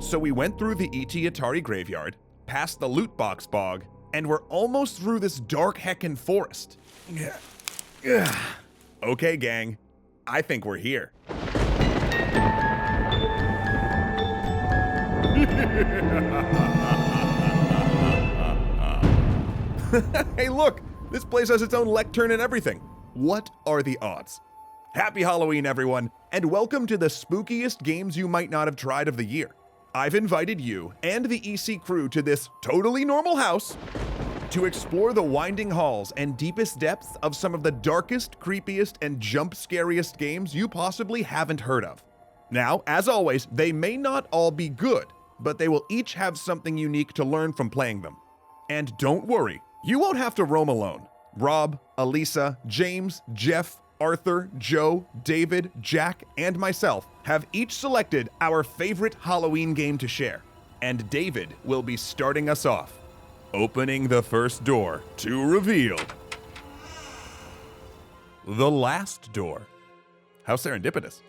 So we went through the E.T. Atari graveyard, past the loot box bog, and we're almost through this dark heckin' forest. Okay, gang, I think we're here. Hey look, this place has its own lectern and everything. What are the odds? Happy Halloween, everyone, and welcome to the spookiest games you might not have tried of the year. I've invited you and the EC crew to this totally normal house to explore the winding halls and deepest depths of some of the darkest, creepiest, and jump-scariest games you possibly haven't heard of. Now, as always, they may not all be good, but they will each have something unique to learn from playing them. And don't worry, you won't have to roam alone. Rob, Elisa, James, Jeff, Arthur, Joe, David, Jack, and myself have each selected our favorite Halloween game to share. And David will be starting us off, opening the first door to reveal the last door. How serendipitous.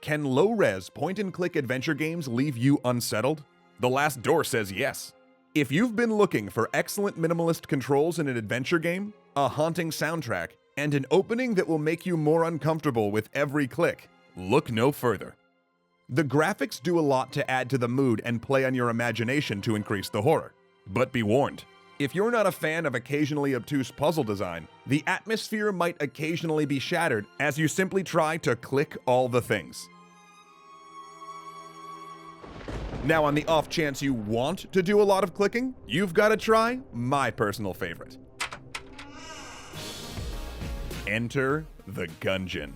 Can low-res point-and-click adventure games leave you unsettled? The Last Door says yes. If you've been looking for excellent minimalist controls in an adventure game, a haunting soundtrack, and an opening that will make you more uncomfortable with every click, look no further. The graphics do a lot to add to the mood and play on your imagination to increase the horror. But be warned, if you're not a fan of occasionally obtuse puzzle design, the atmosphere might occasionally be shattered as you simply try to click all the things. Now, on the off chance you want to do a lot of clicking, you've got to try my personal favorite. Enter the Gungeon.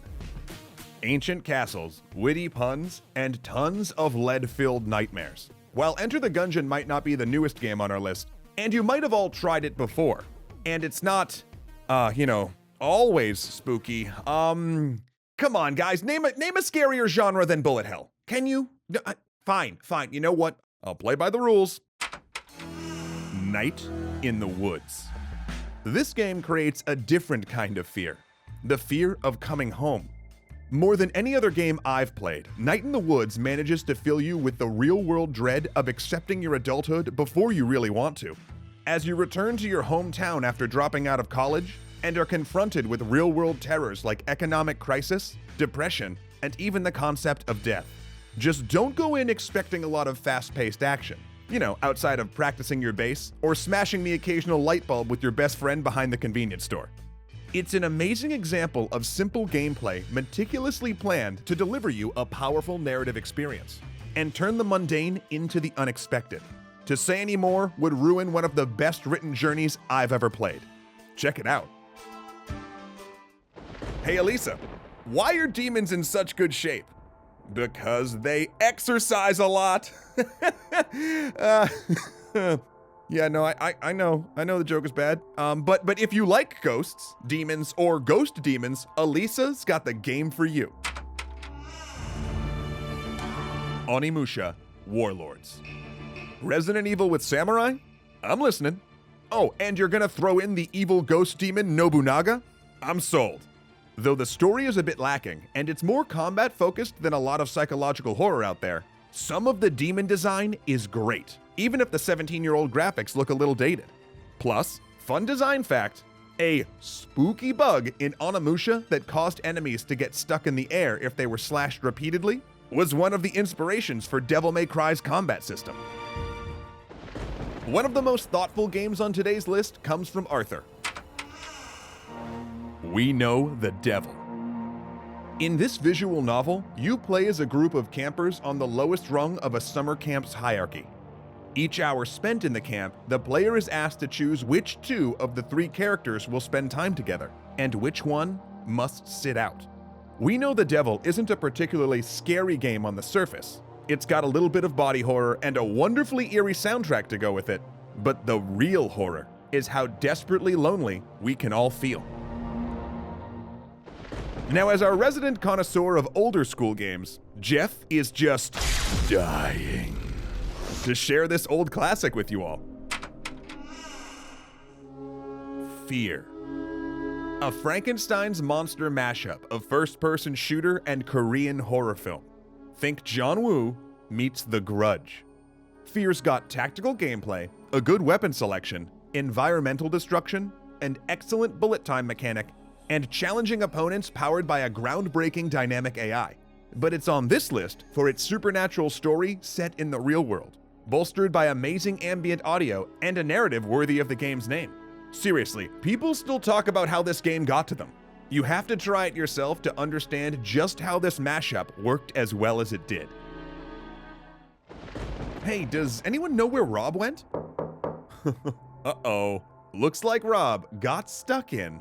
Ancient castles, witty puns, and tons of lead-filled nightmares. While Enter the Gungeon might not be the newest game on our list, and you might have all tried it before, and it's not, always spooky, come on guys, name a scarier genre than bullet hell. Can you? Fine, you know what? I'll play by the rules. Night in the Woods. This game creates a different kind of fear. The fear of coming home. More than any other game I've played, Night in the Woods manages to fill you with the real-world dread of accepting your adulthood before you really want to. As you return to your hometown after dropping out of college, and are confronted with real-world terrors like economic crisis, depression, and even the concept of death. Just don't go in expecting a lot of fast-paced action. Outside of practicing your bass, or smashing the occasional light bulb with your best friend behind the convenience store. It's an amazing example of simple gameplay meticulously planned to deliver you a powerful narrative experience, and turn the mundane into the unexpected. To say any more would ruin one of the best written journeys I've ever played. Check it out. Hey Elisa, why are demons in such good shape? Because they exercise a lot. Yeah, no, I know the joke is bad. But if you like ghosts, demons, or ghost demons, Elisa's got the game for you. Onimusha Warlords. Resident Evil with samurai? I'm listening. Oh, and you're gonna throw in the evil ghost demon Nobunaga? I'm sold. Though the story is a bit lacking, and it's more combat-focused than a lot of psychological horror out there, some of the demon design is great, even if the 17-year-old graphics look a little dated. Plus, fun design fact, a spooky bug in Onimusha that caused enemies to get stuck in the air if they were slashed repeatedly was one of the inspirations for Devil May Cry's combat system. One of the most thoughtful games on today's list comes from Arthur. We Know the Devil. In this visual novel, you play as a group of campers on the lowest rung of a summer camp's hierarchy. Each hour spent in the camp, the player is asked to choose which two of the three characters will spend time together, and which one must sit out. We Know the Devil isn't a particularly scary game on the surface. It's got a little bit of body horror and a wonderfully eerie soundtrack to go with it, but the real horror is how desperately lonely we can all feel. Now, as our resident connoisseur of older school games, Jeff is just dying to share this old classic with you all. F.E.A.R. A Frankenstein's monster mashup of first-person shooter and Korean horror film. Think John Woo, meets The Grudge. F.E.A.R's got tactical gameplay, a good weapon selection, environmental destruction, an excellent bullet time mechanic, and challenging opponents powered by a groundbreaking dynamic AI. But it's on this list for its supernatural story set in the real world, bolstered by amazing ambient audio and a narrative worthy of the game's name. Seriously, people still talk about how this game got to them. You have to try it yourself to understand just how this mashup worked as well as it did. Hey, does anyone know where Rob went? Uh-oh. Looks like Rob got stuck in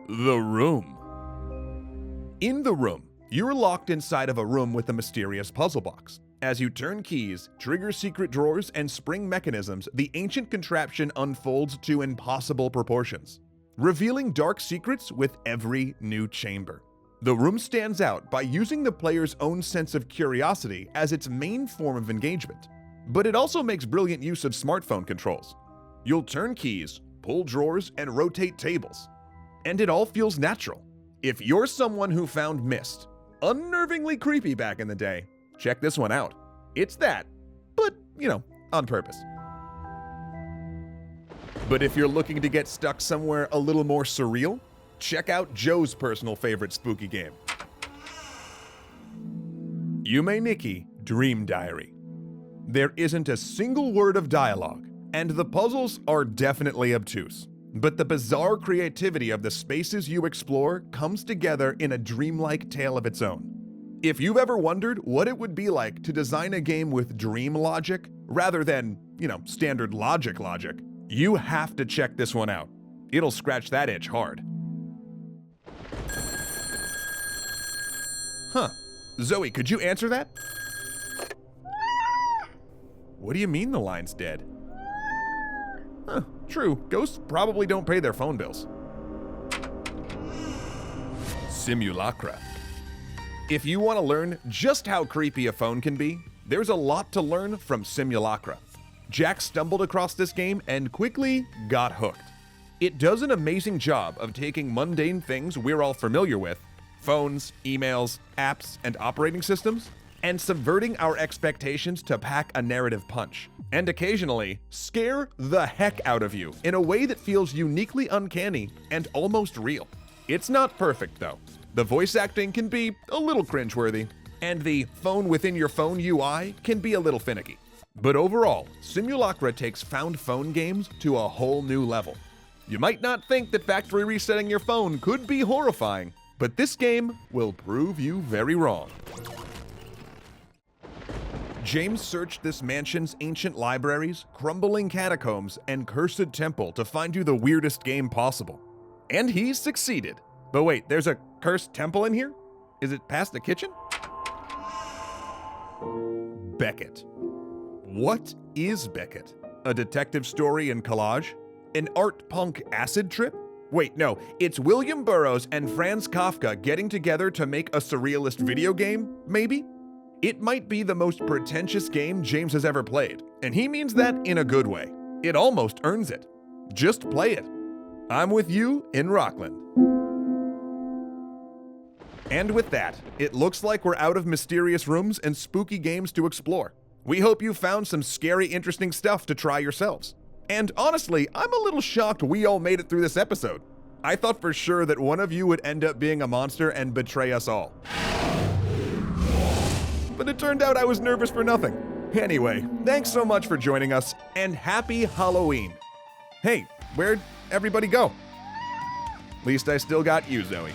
The Room. In The Room, you're locked inside of a room with a mysterious puzzle box. As you turn keys, trigger secret drawers, and spring mechanisms, the ancient contraption unfolds to impossible proportions, revealing dark secrets with every new chamber. The room stands out by using the player's own sense of curiosity as its main form of engagement, but it also makes brilliant use of smartphone controls. You'll turn keys, pull drawers, and rotate tables, and it all feels natural. If you're someone who found Myst unnervingly creepy back in the day, check this one out. It's that, but, on purpose. But if you're looking to get stuck somewhere a little more surreal, check out Joe's personal favorite spooky game. Yume Nikki Dream Diary. There isn't a single word of dialogue, and the puzzles are definitely obtuse. But the bizarre creativity of the spaces you explore comes together in a dreamlike tale of its own. If you've ever wondered what it would be like to design a game with dream logic rather than, standard logic, you have to check this one out. It'll scratch that itch hard. Huh. Zoe, could you answer that? What do you mean the line's dead? Huh, true. Ghosts probably don't pay their phone bills. Simulacra. If you want to learn just how creepy a phone can be, there's a lot to learn from Simulacra. Jack stumbled across this game and quickly got hooked. It does an amazing job of taking mundane things we're all familiar with, phones, emails, apps, and operating systems, and subverting our expectations to pack a narrative punch, and occasionally scare the heck out of you in a way that feels uniquely uncanny and almost real. It's not perfect though. The voice acting can be a little cringeworthy, and the phone within your phone UI can be a little finicky. But overall, Simulacra takes found phone games to a whole new level. You might not think that factory resetting your phone could be horrifying, but this game will prove you very wrong. James searched this mansion's ancient libraries, crumbling catacombs, and cursed temple to find you the weirdest game possible. And he succeeded. But wait, there's a cursed temple in here? Is it past the kitchen? Beckett. What is Beckett? A detective story and collage? An art punk acid trip? Wait, no, it's William Burroughs and Franz Kafka getting together to make a surrealist video game, maybe? It might be the most pretentious game James has ever played, and he means that in a good way. It almost earns it. Just play it. I'm with you in Rockland. And with that, it looks like we're out of mysterious rooms and spooky games to explore. We hope you found some scary, interesting stuff to try yourselves. And honestly, I'm a little shocked we all made it through this episode. I thought for sure that one of you would end up being a monster and betray us all. But it turned out I was nervous for nothing. Anyway, thanks so much for joining us, and happy Halloween. Hey, where'd everybody go? At least I still got you, Zoe.